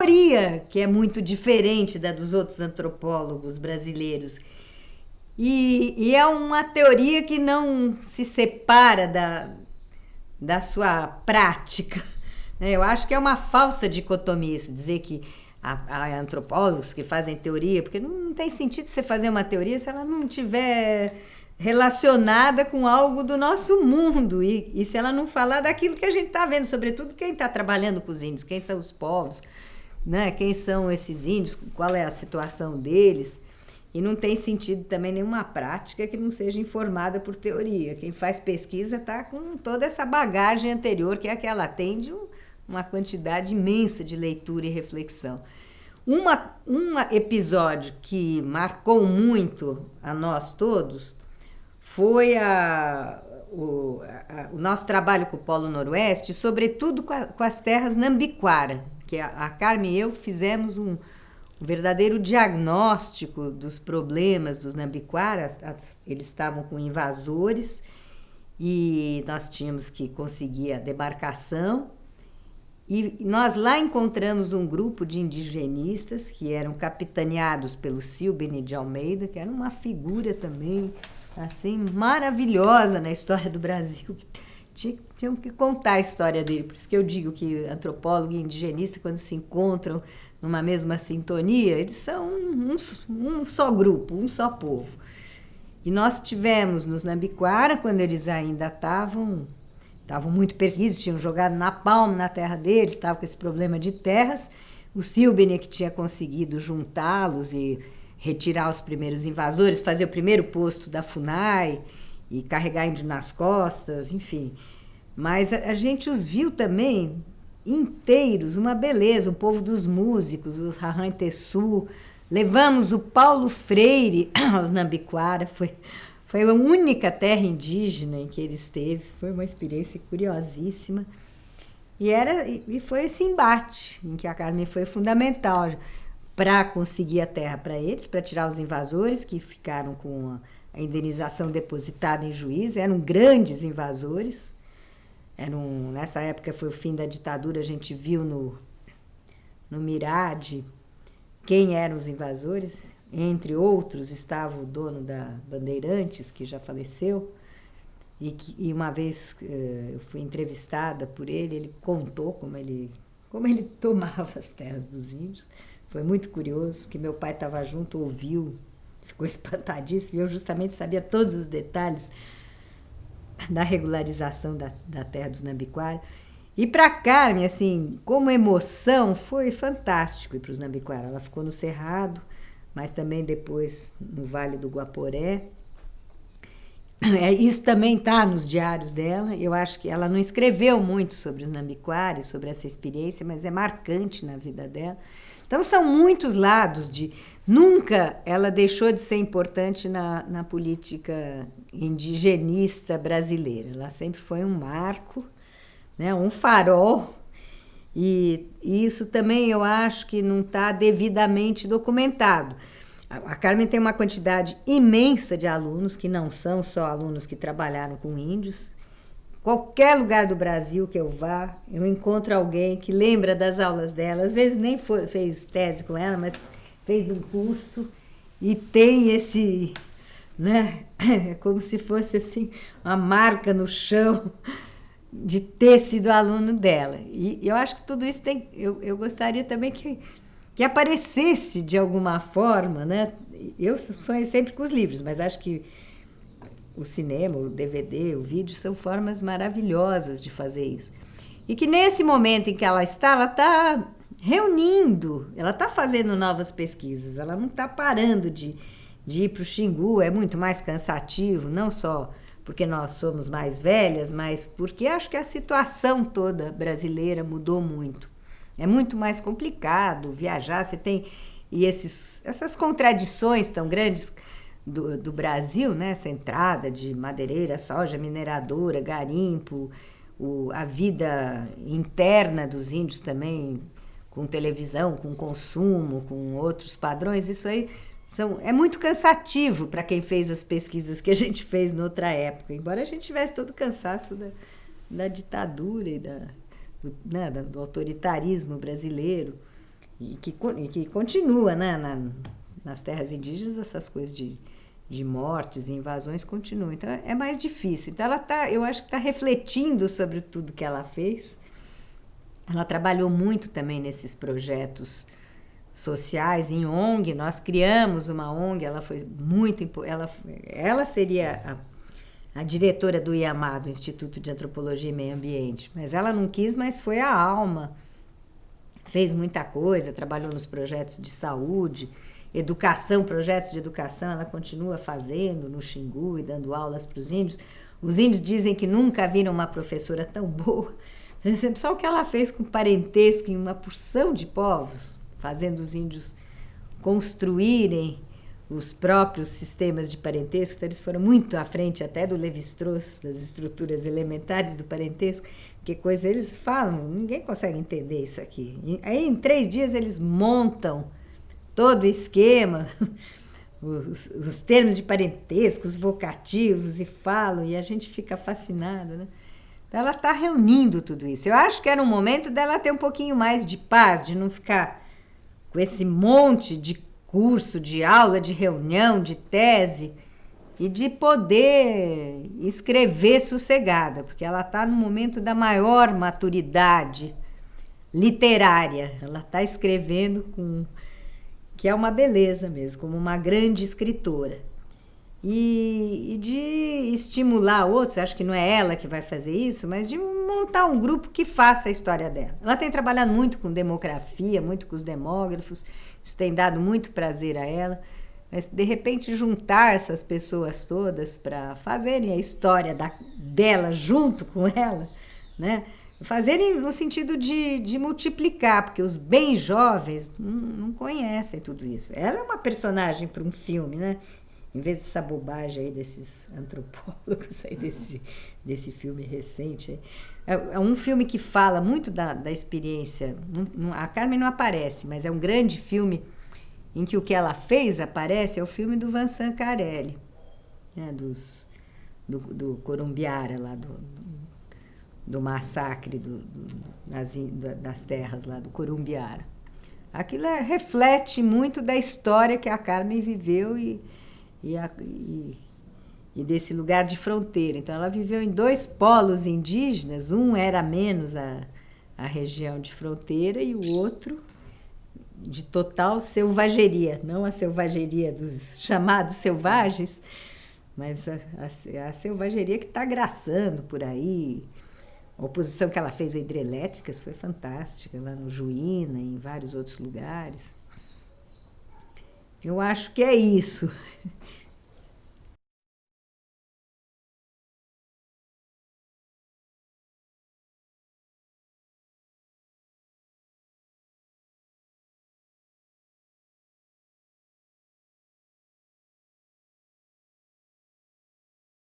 teoria que é muito diferente da dos outros antropólogos brasileiros. E é uma teoria que não se separa da sua prática. Eu acho que é uma falsa dicotomia isso, dizer que há antropólogos que fazem teoria, porque não tem sentido você fazer uma teoria se ela não tiver relacionada com algo do nosso mundo e se ela não falar daquilo que a gente está vendo, sobretudo quem está trabalhando com os índios, quem são os povos, né? Quem são esses índios, qual é a situação deles. E não tem sentido também nenhuma prática que não seja informada por teoria. Quem faz pesquisa está com toda essa bagagem anterior, que é a que ela tem de uma quantidade imensa de leitura e reflexão. Um episódio que marcou muito a nós todos foi o nosso trabalho com o Polo Noroeste, sobretudo com as terras Nambiquara, que a Carmen e eu fizemos um verdadeiro diagnóstico dos problemas dos Nambiquara. Eles estavam com invasores e nós tínhamos que conseguir a demarcação. E nós lá encontramos um grupo de indigenistas que eram capitaneados pelo Silbene de Almeida, que era uma figura também assim maravilhosa na história do Brasil. Tinham que contar a história dele. Por isso que eu digo que antropólogo e indigenista, quando se encontram numa mesma sintonia, eles são um só grupo, um só povo. E nós tivemos nos Nambiquara, quando eles ainda estavam muito perseguidos, tinham jogado napalm na terra deles, estavam com esse problema de terras. O Silbene que tinha conseguido juntá-los e retirar os primeiros invasores, fazer o primeiro posto da FUNAI e carregar índio nas costas, enfim. Mas a gente os viu também inteiros, uma beleza, o povo dos músicos, os Rahan-Tessu. Levamos o Paulo Freire aos Nambiquara, foi a única terra indígena em que ele esteve, foi uma experiência curiosíssima. E foi esse embate em que a Carmen foi fundamental para conseguir a terra para eles, para tirar os invasores que ficaram com a indenização depositada em juízo. Eram grandes invasores. Nessa época foi o fim da ditadura, a gente viu no Mirade quem eram os invasores. Entre outros estava o dono da Bandeirantes, que já faleceu, e uma vez eu fui entrevistada por ele, ele contou como ele tomava as terras dos índios. Foi muito curioso, porque meu pai estava junto, ouviu, ficou espantadíssimo, e eu justamente sabia todos os detalhes da regularização da terra dos Nambiquara. E para Carmen, assim, como emoção, foi fantástico ir para os Nambiquara. Ela ficou no Cerrado, mas também depois no Vale do Guaporé. Isso também está nos diários dela. Eu acho que ela não escreveu muito sobre os Nambiquara, sobre essa experiência, mas é marcante na vida dela. Então, são muitos lados de... Nunca ela deixou de ser importante na política indigenista brasileira. Ela sempre foi um marco, né, um farol. E isso também eu acho que não está devidamente documentado. A Carmen tem uma quantidade imensa de alunos, que não são só alunos que trabalharam com índios. Qualquer lugar do Brasil que eu vá, eu encontro alguém que lembra das aulas dela. Às vezes nem fez tese com ela, mas fez um curso e tem esse... né? É como se fosse assim, uma marca no chão de ter sido aluno dela. E eu acho que tudo isso tem... Eu gostaria também que aparecesse de alguma forma, né? Eu sonho sempre com os livros, mas acho que o cinema, o DVD, o vídeo são formas maravilhosas de fazer isso. E que nesse momento em que ela está reunindo, ela está fazendo novas pesquisas, ela não está parando de ir para o Xingu. É muito mais cansativo, não só porque nós somos mais velhas, mas porque acho que a situação toda brasileira mudou muito. É muito mais complicado viajar, você tem essas contradições tão grandes do Brasil, né? Essa entrada de madeireira, soja, mineradora, garimpo, a vida interna dos índios também, com televisão, com consumo, com outros padrões. Isso aí é muito cansativo para quem fez as pesquisas que a gente fez noutra época, embora a gente tivesse todo o cansaço da ditadura e do autoritarismo brasileiro. e que continua, né? Nas terras indígenas, essas coisas de mortes e invasões continuam. Então, é mais difícil. Então, eu acho que está refletindo sobre tudo que ela fez. Ela trabalhou muito também nesses projetos sociais, em ONG. Nós criamos uma ONG, ela foi muito... Ela seria a diretora do IAMA, do Instituto de Antropologia e Meio Ambiente. Mas ela não quis, mas foi a alma. Fez muita coisa, trabalhou nos projetos de saúde, educação, projetos de educação, ela continua fazendo no Xingu e dando aulas para os índios. Os índios dizem que nunca viram uma professora tão boa. Por exemplo, só o que ela fez com parentesco em uma porção de povos, fazendo os índios construírem os próprios sistemas de parentesco. Então, eles foram muito à frente até do Lévi-Strauss, das estruturas elementares do parentesco, que coisa eles falam, ninguém consegue entender isso aqui. Aí, em 3 dias, eles montam todo o esquema, os termos de parentesco, os vocativos, e falam, e a gente fica fascinado, né? Então, ela está reunindo tudo isso. Eu acho que era um momento dela ter um pouquinho mais de paz, de não ficar com esse monte de curso, de aula, de reunião, de tese, e de poder escrever sossegada, porque ela está no momento da maior maturidade literária. Ela está escrevendo que é uma beleza mesmo, como uma grande escritora. E de estimular outros, acho que não é ela que vai fazer isso, mas de montar um grupo que faça a história dela. Ela tem trabalhado muito com demografia, muito com os demógrafos, isso tem dado muito prazer a ela, mas de repente juntar essas pessoas todas para fazerem a história dela junto com ela, né? Fazerem no sentido de multiplicar, porque os bem jovens não conhecem tudo isso. Ela é uma personagem para um filme, né? Em vez dessa bobagem aí desses antropólogos aí, desse filme recente. É um filme que fala muito da experiência. A Carmen não aparece, mas é um grande filme em que o que ela fez aparece. É o filme do Vincent Carelli, né, do Corumbiara, lá do massacre das terras lá do Corumbiara. Aquilo reflete muito da história que a Carmen viveu e desse lugar de fronteira. Então, ela viveu em 2 polos indígenas, um era menos a região de fronteira e o outro de total selvageria, não a selvageria dos chamados selvagens, mas a selvageria que está graçando por aí. A oposição que ela fez a hidrelétricas foi fantástica, lá no Juína e em vários outros lugares. Eu acho que é isso.